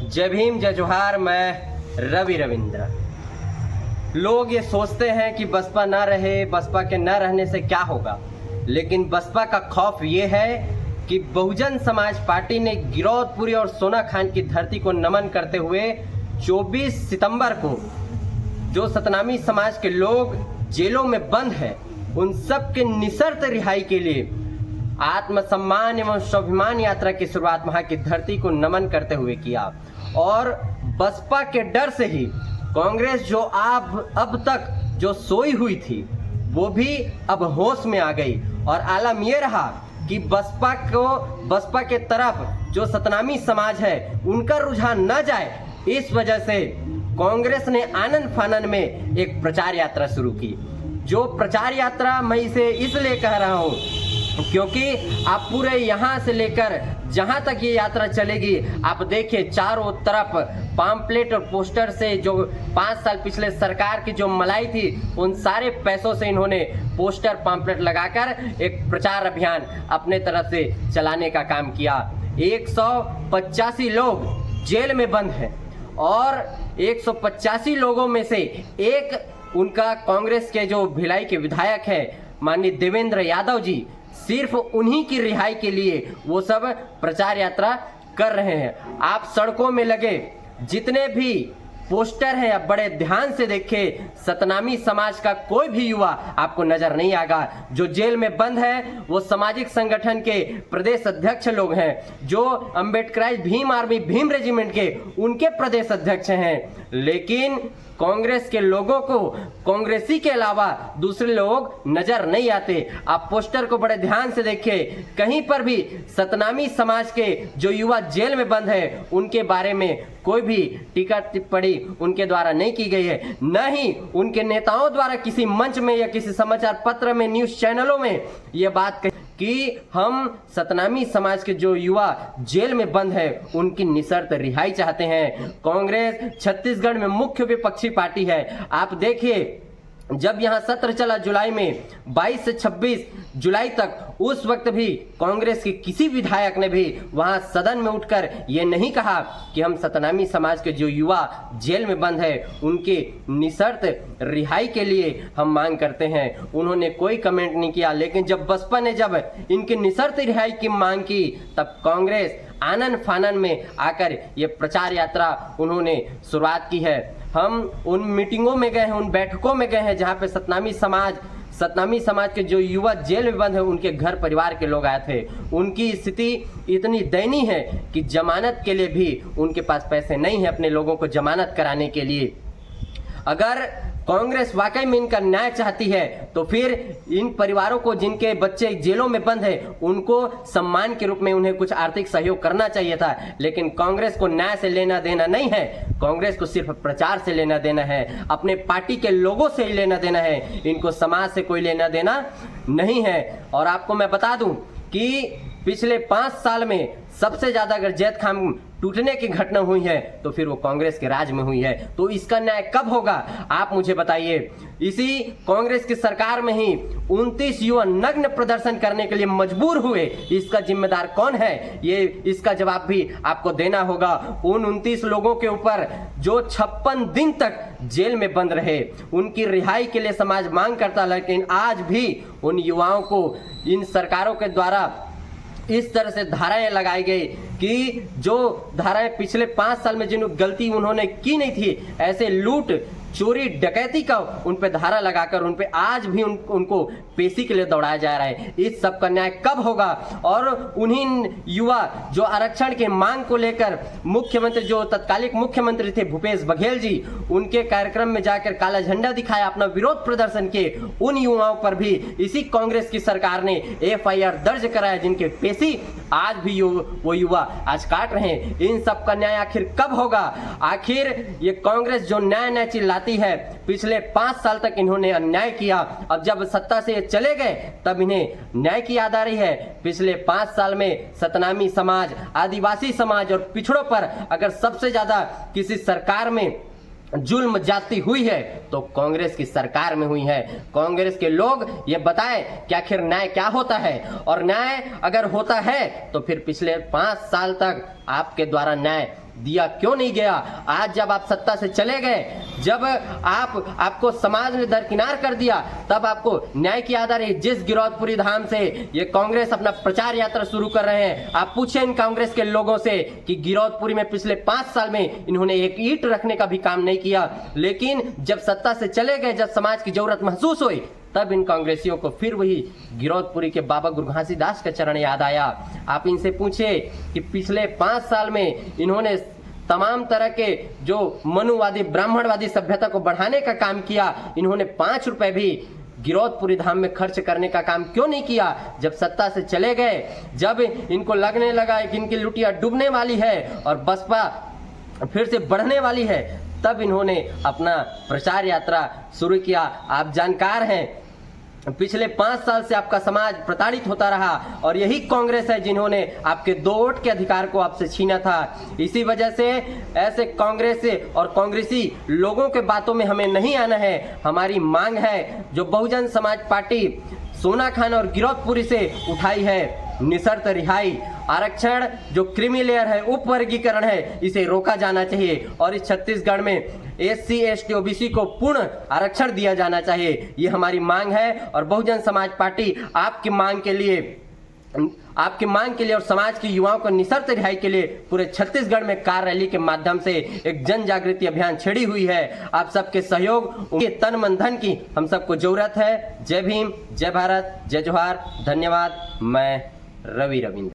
जय भीम जय जोहार। मैं रवि रविंद्र। लोग ये सोचते हैं कि बसपा ना रहे, बसपा के न रहने से क्या होगा, लेकिन बसपा का खौफ ये है कि बहुजन समाज पार्टी ने गिरौदपुरी और सोना खान की धरती को नमन करते हुए 24 सितंबर को जो सतनामी समाज के लोग जेलों में बंद हैं, उन सब के निशर्त रिहाई के लिए आत्मसम्मान एवं स्वाभिमान यात्रा की शुरुआत वहां की धरती को नमन करते हुए किया। और बसपा के डर से ही कांग्रेस जो अब तक जो सोई हुई थी वो भी अब होश में आ गई। और आलम ये रहा कि बसपा के तरफ जो सतनामी समाज है उनका रुझान न जाए, इस वजह से कांग्रेस ने आनंद फानन में एक प्रचार यात्रा शुरू की। जो प्रचार यात्रा मैं इसे इसलिए कह रहा हूँ क्योंकि आप पूरे यहाँ से लेकर जहाँ तक ये यात्रा चलेगी, आप देखिए चारों तरफ पाम्पलेट और पोस्टर से जो 5 साल पिछले सरकार की जो मलाई थी, उन सारे पैसों से इन्होंने पोस्टर पाम्पलेट लगाकर एक प्रचार अभियान अपने तरफ से चलाने का काम किया। 185 लोग जेल में बंद हैं और 185 लोगों में से एक उनका कांग्रेस के जो भिलाई के विधायक हैं माननीय देवेंद्र यादव जी, सिर्फ उन्हीं की रिहाई के लिए वो सब प्रचार यात्रा कर रहे हैं। आप सड़कों में लगे जितने भी पोस्टर हैं, आप बड़े ध्यान से देखें, सतनामी समाज का कोई भी युवा आपको नजर नहीं आएगा। जो जेल में बंद है वो सामाजिक संगठन के प्रदेश अध्यक्ष लोग हैं, जो अम्बेडकराइज भीम आर्मी भीम रेजिमेंट के उनके प्रदेश अध्यक्ष हैं। लेकिन कांग्रेस के लोगों को कांग्रेसी के अलावा दूसरे लोग नजर नहीं आते। आप पोस्टर को बड़े ध्यान से देखें, कहीं पर भी सतनामी समाज के जो युवा जेल में बंद है उनके बारे में कोई भी टीका टिप्पणी उनके द्वारा नहीं की गई है, न ही उनके नेताओं द्वारा किसी मंच में या किसी समाचार पत्र में, न्यूज चैनलों में यह बात कि हम सतनामी समाज के जो युवा जेल में बंद है उनकी निशर्त रिहाई चाहते हैं। कांग्रेस छत्तीसगढ़ में मुख्य विपक्षी पार्टी है। आप देखिए, जब यहाँ सत्र चला जुलाई में 22 से 26 जुलाई तक, उस वक्त भी कांग्रेस के किसी विधायक ने भी वहां सदन में उठकर ये नहीं कहा कि हम सतनामी समाज के जो युवा जेल में बंद है उनके निशर्त रिहाई के लिए हम मांग करते हैं। उन्होंने कोई कमेंट नहीं किया। लेकिन जब बसपा ने जब इनकी निशर्त रिहाई की मांग की, तब कांग्रेस आनंद फानन में आकर ये प्रचार यात्रा उन्होंने शुरुआत की है। हम उन मीटिंगों में गए हैं, उन बैठकों में गए हैं जहाँ पे सतनामी समाज के जो युवा जेल में बंद है उनके घर परिवार के लोग आए थे। उनकी स्थिति इतनी दयनीय है कि जमानत के लिए भी उनके पास पैसे नहीं है अपने लोगों को जमानत कराने के लिए। अगर कांग्रेस वाकई में इनका न्याय चाहती है तो फिर इन परिवारों को जिनके बच्चे जेलों में बंद है उनको सम्मान के रूप में उन्हें कुछ आर्थिक सहयोग करना चाहिए था। लेकिन कांग्रेस को न्याय से लेना देना नहीं है, कांग्रेस को सिर्फ प्रचार से लेना देना है, अपने पार्टी के लोगों से ही लेना देना है। इनको समाज से कोई लेना देना नहीं है। और आपको मैं बता दूं कि पिछले 5 साल में सबसे ज्यादा अगर जैत खाम टूटने की घटना हुई है तो फिर वो कांग्रेस के राज में हुई है। तो इसका न्याय कब होगा, आप मुझे बताइए। इसी कांग्रेस की सरकार में ही 29 युवा नग्न प्रदर्शन करने के लिए मजबूर हुए। इसका जिम्मेदार कौन है, ये इसका जवाब भी आपको देना होगा। उन 29 लोगों के ऊपर जो 56 दिन तक जेल में बंद रहे, उनकी रिहाई के लिए समाज मांग करता, लेकिन आज भी उन युवाओं को इन सरकारों के द्वारा इस तरह से धाराएं लगाई गई कि जो धाराएं पिछले 5 साल में जिन गलती उन्होंने की नहीं थी, ऐसे लूट चोरी डकैती का उन पे धारा लगाकर उन पे आज भी उनको पेशी के लिए दौड़ाया जा रहा है। इस सब का न्याय कब होगा। और उन्हीं युवा जो आरक्षण के मांग को लेकर मुख्यमंत्री जो तत्कालिक मुख्यमंत्री थे भूपेश बघेल जी, उनके कार्यक्रम में जाकर काला झंडा दिखाया, अपना विरोध प्रदर्शन किए, उन युवाओं पर भी इसी कांग्रेस की सरकार ने FIR दर्ज कराया, जिनके पेशी आज भी वो युवा आज काट रहे हैं। इन सब का न्याय आखिर कब होगा। आखिर ये कांग्रेस जो न्याय चिल्लाती है, पिछले 5 साल तक इन्होंने अन्याय किया, अब जब सत्ता से चले गए तब इन्हें न्याय की याद आ रही है। पिछले 5 साल में सतनामी समाज, आदिवासी समाज और पिछड़ों पर अगर सबसे ज्यादा किसी सरकार में जुल्म जाती हुई है तो कांग्रेस की सरकार में हुई है। कांग्रेस के लोग ये बताएं कि आखिर न्याय क्या होता है, और न्याय अगर होता है तो फिर पिछले 5 साल तक आपके द्वारा न्याय दिया क्यों नहीं गया? आज जब आप सत्ता से चले गए, जब आपको समाज ने दरकिनार कर दिया, तब आपको न्याय की याद आ रही। जिस गिरौदपुरी धाम से ये कांग्रेस अपना प्रचार यात्रा शुरू कर रहे हैं, आप पूछे इन कांग्रेस के लोगों से कि गिरौदपुरी में पिछले 5 साल में इन्होंने एक ईंट रखने का भी काम नहीं किया। लेकिन जब सत्ता से चले गए, जब समाज की जरूरत महसूस हुई, तब इन कांग्रेसियों को फिर वही गिरौदपुरी के बाबा गुरु घासीदास का चरण याद आया। आप इनसे पूछे कि पिछले 5 साल में इन्होंने तमाम तरह के जो मनुवादी ब्राह्मणवादी सभ्यता को बढ़ाने का काम किया, इन्होंने 5 रुपए भी गिरौदपुरी धाम में खर्च करने का काम क्यों नहीं किया? जब सत्ता से चले गए, जब इनको लगने लगा कि इनकी लुटिया डूबने वाली है और बसपा फिर से बढ़ने वाली है, तब इन्होंने अपना प्रचार यात्रा शुरू किया। आप जानकार हैं, पिछले 5 साल से आपका समाज प्रताड़ित होता रहा और यही कांग्रेस है जिन्होंने आपके 2 वोट के अधिकार को आपसे छीना था। इसी वजह से ऐसे कांग्रेस और कांग्रेसी लोगों के बातों में हमें नहीं आना है। हमारी मांग है जो बहुजन समाज पार्टी सोना खान और गिरौदपुरी से उठाई है, निशर्त रिहाई। आरक्षण जो क्रीमी लेयर है, उप वर्गीकरण है, इसे रोका जाना चाहिए और इस छत्तीसगढ़ में SC ST OBC को पूर्ण आरक्षण दिया जाना चाहिए। ये हमारी मांग है और बहुजन समाज पार्टी आपकी मांग के लिए और समाज के युवाओं को निशर्त रिहाई के लिए पूरे छत्तीसगढ़ में कार रैली के माध्यम से एक जन जागृति अभियान छेड़ी हुई है। आप सबके सहयोग, उनके तन मन धन की हम सबको जरूरत है। जय भीम, जय भारत, जय जोहार, धन्यवाद। मैं रवि रविंद्र।